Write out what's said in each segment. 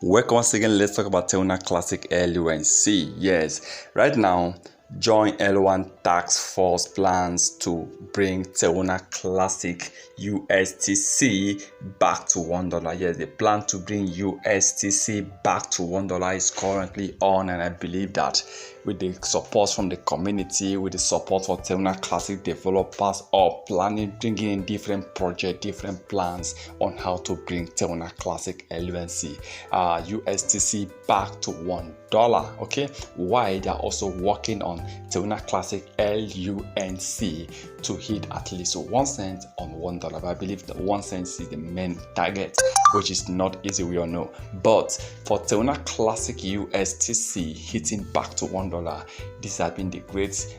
Welcome once again. Let's talk about Terminal Classic LUNC. Yes, right now, join L1 task force plans to bring Terminal Classic USTC back to $1. Yes, the plan to bring USTC back to $1 is currently on, and I believe that with the support from the community, with the support for Terminal Classic developers, are planning, bringing in different projects, different plans on how to bring Terminal Classic LUNC USTC back to $1. Okay, why they're also working on Terminal Classic LUNC to hit at least 1 cent on $1. But I believe that 1 cent is the main target, which is not easy, we all know. But for Terminal Classic USTC hitting back to $1, this has been the great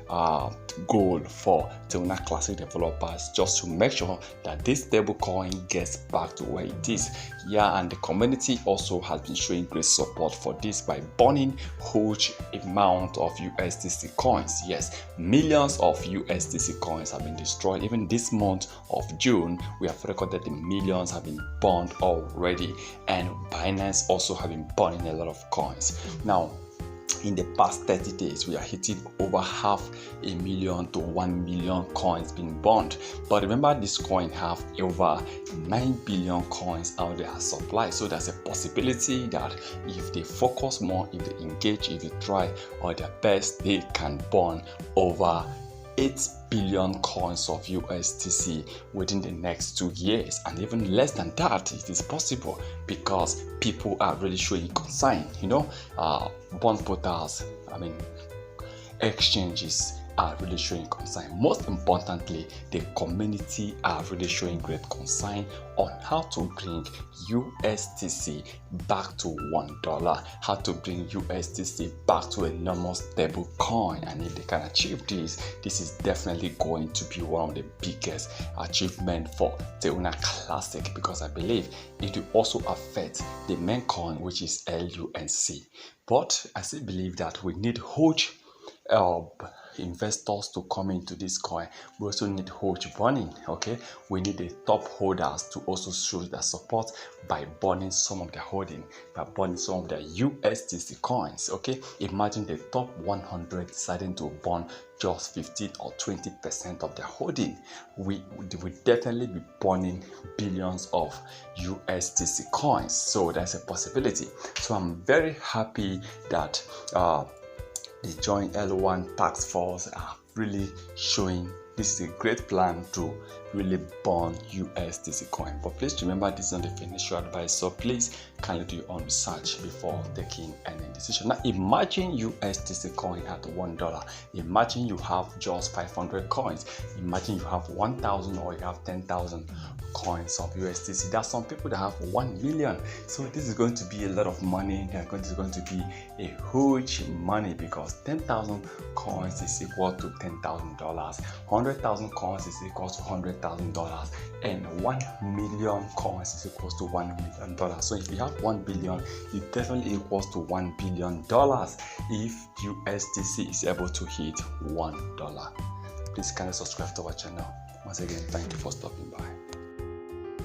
goal for Terminal Classic developers, just to make sure that this stablecoin gets back to where it is. Yeah, and the community also has been showing great support for this by burning huge amount of USDC coins. Yes, millions of USDC coins have been destroyed. Even this month of June, we have recorded the millions have been burned already, and Binance also have been burning a lot of coins. Now, in the past 30 days, we are hitting over 500,000 to 1 million coins being burned. But remember, this coin have over 9 billion coins out there as supply. So there's a possibility that if they focus more, if they engage, if they try or their best, they can burn over 8 billion coins of USDC within the next 2 years, and even less than that. It is possible because people are really showing concern. Bond portals, exchanges are really showing concern. Most importantly, the community are really showing great concern on how to bring USDC back to $1, how to bring USDC back to a normal stable coin. And if they can achieve this, this is definitely going to be one of the biggest achievements for Terminal Classic, because I believe it will also affect the main coin, which is LUNC. But I still believe that we need huge investors to come into this coin. We also need huge burning. Okay, we need the top holders to also show their support by burning some of their holding, by burning some of their USDC coins. Okay, imagine the top 100 deciding to burn just 15 or 20% of their holding. We definitely be burning billions of USDC coins. So that's a possibility. So I'm very happy that the joint L1 task force are really showing this is a great plan to really burn USDC coin. But please remember, this is not the financial advice, so please kindly do your own research before taking any decision. Now imagine USDC coin at $1. Imagine you have just 500 coins. Imagine you have 1,000 or you have 10,000 coins of USDC. There are some people that have 1 million. So this is going to be a lot of money. This is going to be a huge money, because 10,000 coins is equal to $10,000. 100,000 coins is equal to $100,000, and 1 million coins is equal to $1 million. So if you have 1 billion, it definitely equals to $1 billion if USDC is able to hit $1. Please kindly subscribe to our channel. Once again, thank you for stopping by.